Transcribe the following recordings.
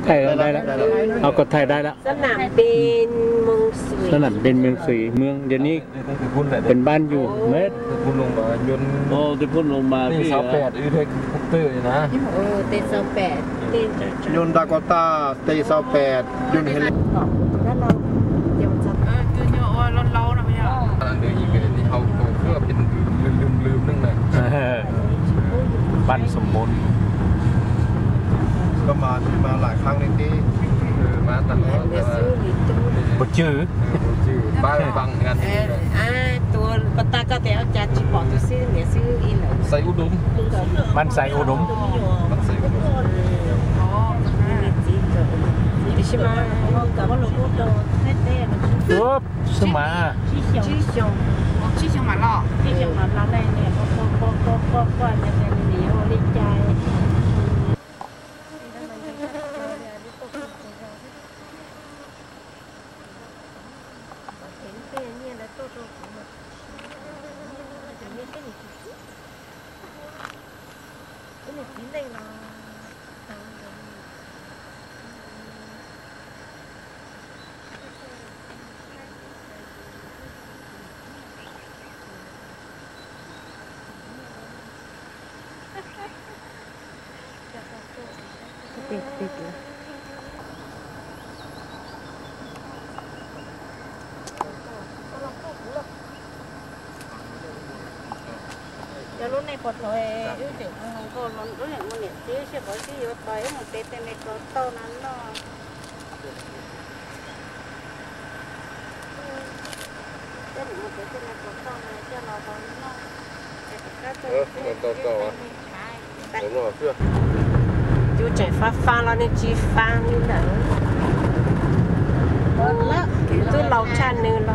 ถ่ายได้แล้วเอากดถ่ายได้แล้วสนามบินเมืองศรีสนามบินเมืองศรีเมืองเดี๋ยวนี้เป็นบ้านอยู่เม็ดพุ่นลงมายนโอ้ที่พุ่นลงมาที่28อีเทคคุกเตอร์นะโอ้เตะ28เตะยนดากอต้าเตะ28ยนเฮลิแล้วเราเดี๋ยวจะคือเนาะร้อนๆนะพี่อ่ะเดี๋ยวอีกที่เขาเพื่อเป็นลืมนึงนะบ้านสมบูรณ์ก็มาหลายครั้งในที่มาตั้งบ่ชื่อบ้านฟังกันตัวปตากาแต่เอาจัดจีบอตัวซื้อเนี่ยซื้ออีหล่ใส่อุดมบ้านใส่อุดมบ้านใส่อุดมอ๋อดิฉันมากับว่าเราพูดโดนเต้ๆมันปุ๊บสมาชื่อมาล่อที่จะมาร้านได้เนี่ยก็จะเป็นเหนียวดีใจติดเลยจะรุ่นในปอดเลยยืดเดี๋ยวมันก็ร้อนรุ่นอย่างมันเนี่ยซื้อเชื่อบอกซื้อเยอะไปมันเต็มในกระเป๋านั้นเนาะเจ้าหนูมันเต็มในกระเป๋านั้นเจ้าเราตอนนั้นเนาะต่อเดี๋ยวรอเพื่อchú chạy pha lo nên chỉ pha như là tôi lâu cha nữa lo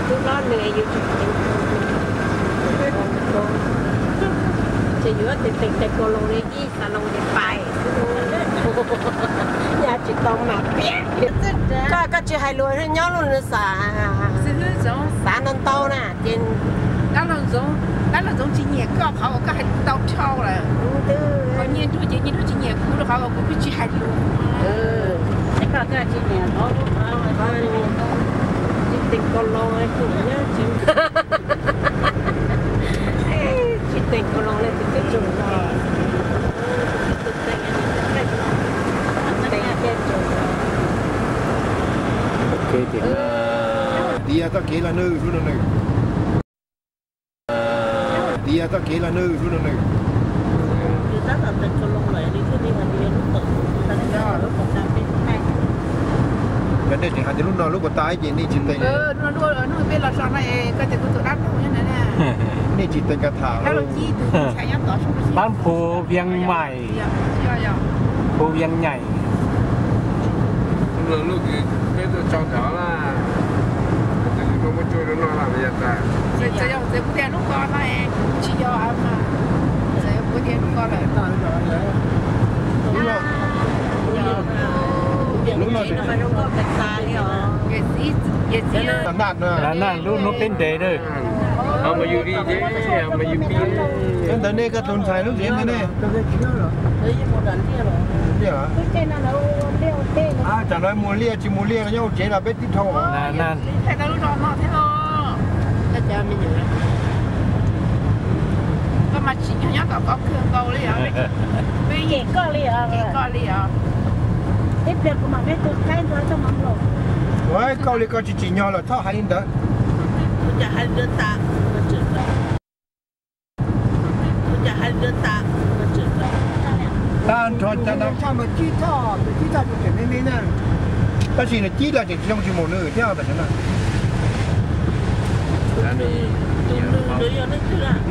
tôi lo nữa yêu chỉ giữa tình cô lông đi đi salon đi phải nhà chỉ tông mà có chỉ hai lúa nó nhớ luôn là xả nên to nè trên đó là giống chỉ nhẹ có họ có hành tàu trâu là có nhiên tôi chỉ nhẹ cũ rồi họ cũng biết chỉ hành luôn cái có chỉ nhẹ đó chỉ tình con lông ấy cũng nhá chỉ tình con lông lên thì cái chuột rồi ok thì đi ta kể là nữ luôn nữ đi ta kể là nữ luôn nữ thì tất cả tình con lông lại đi cứ đi mà đi lúc tự ta đi ra lúc còn đang bên này cái này thì hạt lúc nào lúc có tái gì đi chỉ tình nó bên là sao này cái tình tụi đáp luôn như này nèนี่จิตเป็นกระถางบ้านภูเวียงใหม่ภูเวียงใหญ่ลูกcái tôi cho thở là không có chơi nó làm gì cả sẽ dùng sẽ bút đèn lúc con này chỉ do ăn mà sẽ bút đèn lúc con lại lúc nào nó phải đúng không cách xa đi hảนั่นลูกนกเป็นเดย์ด้วยเอามาอยู่ดีเจ๊เอามาอยู่ดีแต่นี่ก็ทุนใช้ลูกเสียนี่นี่จากนั้นมูเลียจิมูเลียก็ยังเจ๊เราเป็นที่ทองนั่นแต่เราลูกน้องเท่าก็จะมีอยู่แล้วก็มาชิงอย่างนี้ก็เครื่องเกาเลยอ่ะไม่เก่งก็เลยอ่ะtiếp việc của mà biết tôi khai nói cho mắm lẩu vậy câu này có chỉ nhỏ là thao hai đứa giờ hai đứa ta ta cho ta mà chỉ thao cho cái mấy nè ta chỉ là chỉ là chỉ trong chỉ một nửa theo vậy đó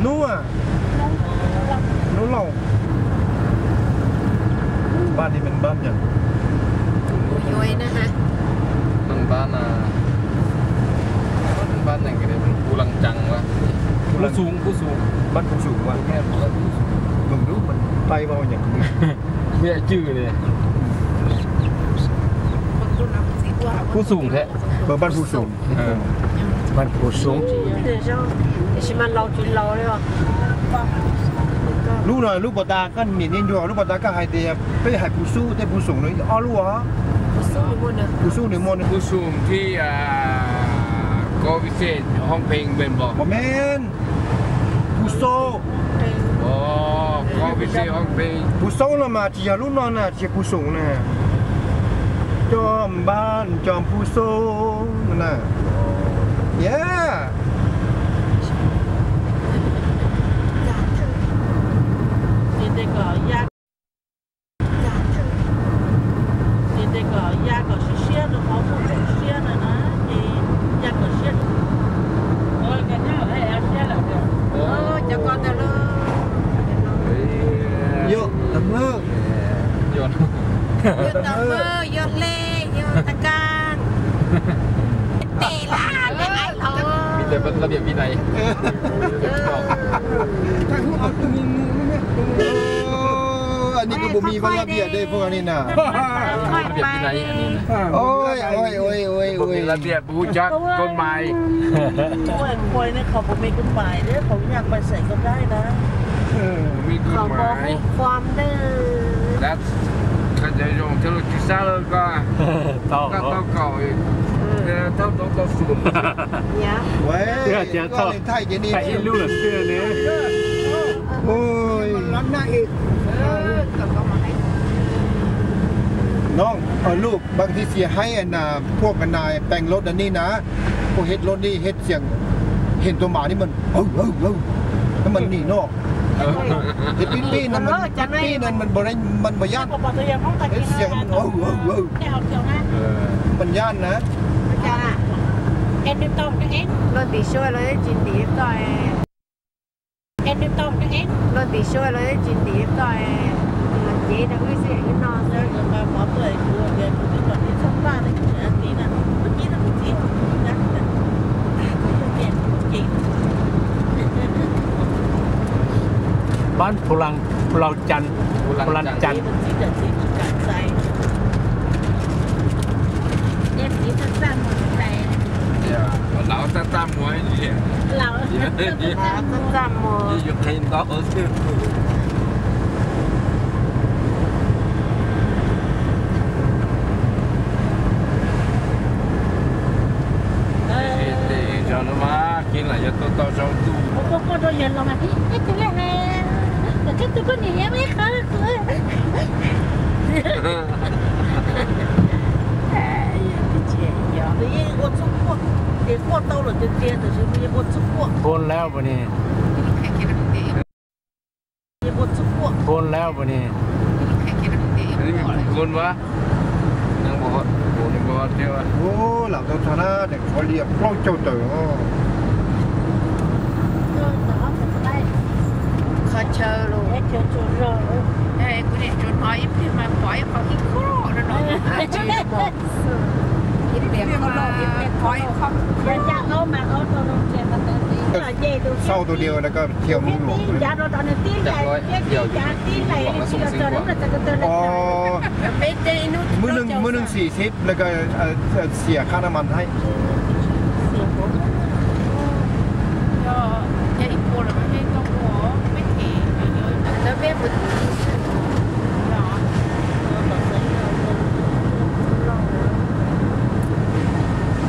nú à nú lẩuบ้านนี้เป็นบ้านอย่างย้อยนะฮะมันบ้านอย่างไรมันกูลังจังวะกูสูงบ้านกูสูงวะแค่มึงรู้มันไตเบาอย่างนี้ไม่ได้จื้อเลยกูสูงแท้บ้านกูสูง มันผู้สูง是蛮老对吧？ ลูกหน่อยลูกปตาก็เหมียนยัวลูกปตาก็หายเดียไปหายผู้สู้แต่ผู้ส่งเลยอ้อลูกเหรอผู้สู้หนึ่งมน ผู้สูงที่ก็พิเศษห้องเพลงเป็นบอก บ่แม่นผู้โซ่ อ๋อก็พิเศษห้องเพลง ผู้โซ่ละมาที่ลูกนอนน่ะที่ผู้ส่งน่ะจอมบ้านจอมผู้โซ่น่ะเย้ Yuk, tembok. Yuk. Yuk tembok, yuk le, yuk tekan. Telah, jangan tahu. Kita buat lebih binai. Anh đi có bố mì văn biệt đây phương anh nè. Lebih binai ini. Ôi ôi. Lebih bujak con mai. ควยเนี่ยเขาบอกมีกฎหมายเนี่ยเขาอยากไปใส่ก็ได้นะ มีกฎ เขา ห บอก มาย ความดื้อ แล้วเขาจะยงเทโลจิซ่าแล้วก็ ต่อ ก็ต้องเก่าอีกต้องสูง เนี่ย Quê, con lên thay cái đi. ไอ้ลูกเสื้อนี้ Ôi. น้องลูกบางทีเสียให้พวกนายแต่งรถอันนี้นะพวกเฮ็ดรถนี่เฮ็ดเสียงเห็นตัวหมานี่มันแล้วมันนี่นอกเฮ็ดปี้นั่นมันปี้นั่นมันบ่ได้มันบ่ย่าน ก็บอกตัวเองต้องตัด เฮ็ดเสียงมัน แนวเกี่ยวนะ มันย่านนะ จ้าเอ็นดูต้มนะเอ็นรถตีช่วยเราได้จินดีต่อยเอ็นดูต้มนะเอ็นรถตีช่วยเราได้จินดีต่อยมันเจ๊แต่ไม่เสียยิ่งนอนเลย มาหมอเปิดดูเรียนดูก่อนที่ช่องบ้านในอันนี้นะเมื่อกี้เราจริงนะเปลี่ยนจริง บ้านพลังจันทร์พลังจันทร์ มันสีเดือดสีการใจ เอ็นดีสั้นๆหมดใจ lão ta tam muối gì เราสั้นๆหมด đi dục hình đó ở xưa thì cho nó má khi là cho tôi trong tu ก็โดนยันลงมาที่ไอ้ตัวแรกนะแต่ก็ตัวคนอย่างเงี้ยไม่ค่ะคือ 你我做过，你过到了就接着是你我做过， โทนแล้ววันนี้ 你我做过。 โทนแล้ววันนี้ con quá nhưng mà bộ này có theo à โอ้หลังตอนชนะเด็กเขาเรียกพวกเจ้าเต๋อ เขาเชิญลูก 哎，就做肉， เฮ้ยกูเนี่ยจนหอยพี่มาปล่อยเขาอีกครอแล้วเนาะจีบอกอีเปียกเขาลงอีเปียกปล่อยเขา 人家欧嘛欧都能接得到的，这都 เศร้าตัวเดียวแล้วก็เที่ยวเมึงหลวงเลย 人家都到那地来，人家地来，这个这个这 อ๋อ 个。 ไม่ได้นู่น มื้อหนึ่ง40แล้วก็เสียค่าน้ำมันให้ ก็จะอีกคนละไม่ให้ต้องหัวไม่เทแล้วแม่บุตรเนาะ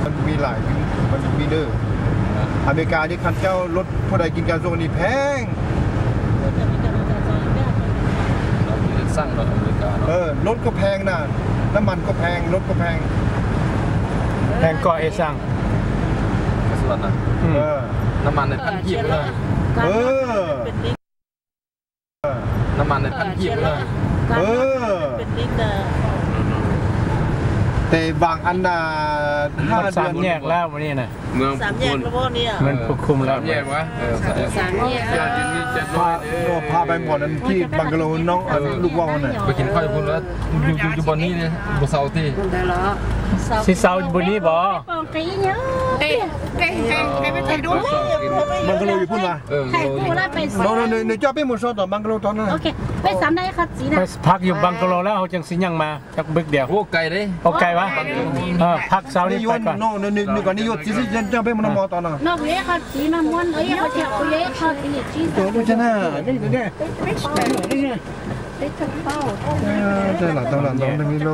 มันมีหลายมันมีเด้ออเมริกาที่คันเจ้ารถผู้ใดกินการโซนี่แพง xăng rồi America รถก็แพงนะน้ำมันก็แพงรถก็แพง แพงก็เอซัง cái lần này น้ำมันในพันกีบเลย น้ำมันในพันกีบเลย เป็นนิดเดียว แต่บางอันน่ะ มันสามแยกแล้ววันนี้นะ เมือง สามแยกแล้วพวกนี้ มันควบคุมแล้ว สามแยกวะ สามแยก พาไปหมดนั้นที่บังกะโลน้องลูกว่าวน่ะ ไปกินข้าวญี่ปุ่นแล้วอยู่บนนี้เนี่ยบนเสาที่ เดี๋ยวเหรอ สิเซาบุนี้บ่ cái nhớ cáiไม่ใช่ด้วย บังกะโลอยู่พุ่นมา thầy cô là phải น้องในจอเป็นหมดซอต่อบังกะโลตอนนั้น ok phải sắm đây khát gì ไป nè พักอยู่บังกะโลแล้วเขาจังสิยังมาจักบึกเดียว โอ้ไก่เด้ โอเควะพักเช้านี้ นี่ย ไป น ก่อน น้องนี่ก่อนนี่ยนที่จอเป็นมันมอตอนนั้น nó ghé khát gì mà muốn ấy họ chèo cô ghé khát gì chứ ตัวดูชนะ đấy thật bao ใช่หลังตอนหลังน้องนึงโล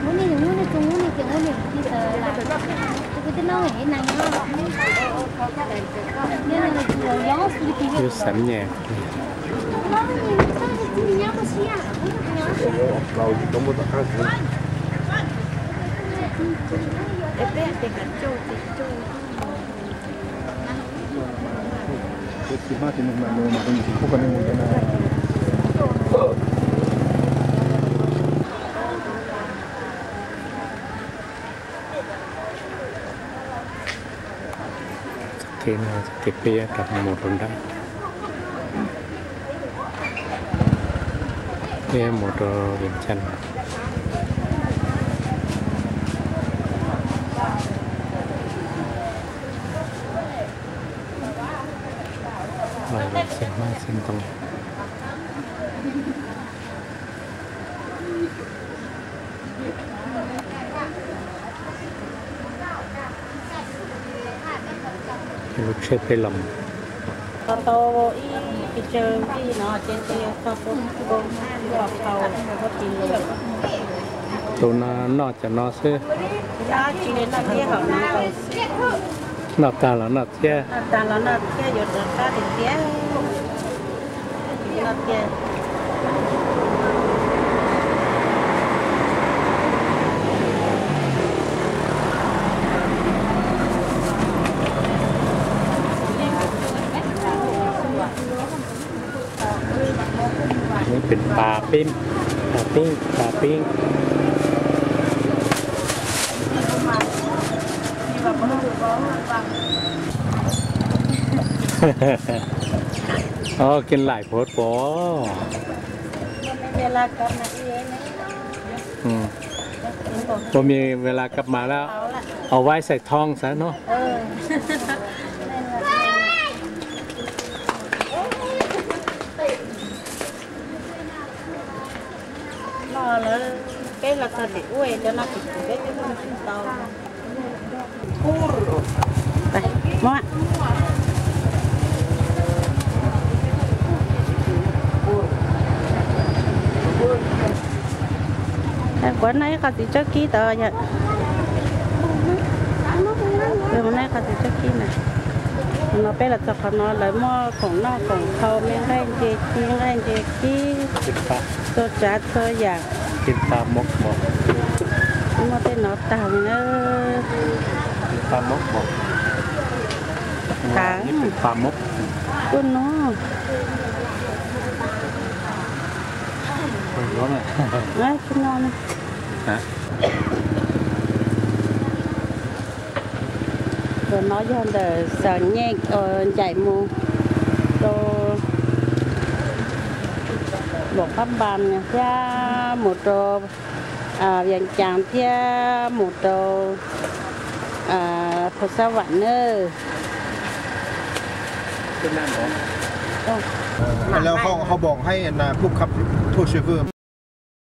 muốn đi muốn đi cùng muốn đi kiểu muốn đi đi giờ là cái nó này này nó nên là gió đi kia อยู่สันแยก เราต้องมุดข้าง สิบห้าถึงหนึ่งโลมาตรงนี้พวกกันหนึ่งกันนะ เทนเราจะเก็บเปียกับหมดลงได้เนี่ยหมดเวียงจันทร์เราเสียงมากเสียงตรงลูกเชฟไปลำ tô y chơi cái nó trên cái sao cũng bọc thầu có tiền rồi ตัวนอกจากนอซื้อ giá chỉ đến là kia họ nó còn นอกตาแล้วนอกเที่ย ta nó kia rồi được ta thì kia nó kia นี่เป็นปลาปิ้งปลาปิ้งปลาปิ้ง อ๋อกินหลายโพดโป้ เวลากลับมาเองนะ พอมีเวลากลับมาแล้ว เอาไว้ใส่ทองซะเนาะ nó là cái là thật để uế cho nó thịt cái con tàu đây mua quán này có gì cho kỹ tờ nhỉ rồi hôm nay có gì cho kỹ này nó bé là cho nó lấy muaของnóของเขาไม่ได้เจ๊กี้ไม่ได้เจ๊กี้ กินปลา ตัวจัดตัวอย่าง กินปลาหมกหมก mua tên nó tao nữa กินปลาหมกหมก tháng นี่เป็นปลาหมก con nó ร้อนเลย đấy con nó này ฮะ rồi nói cho để sợ nhẹ chạy mù rồi một pháp bàn nha theo một trò vàng chàng theo một trò Phật sao vạn nữa เป็นน้ำหรอ แล้วเขาบอกให้นะผู้ขับทัวร์เชฟเวอร์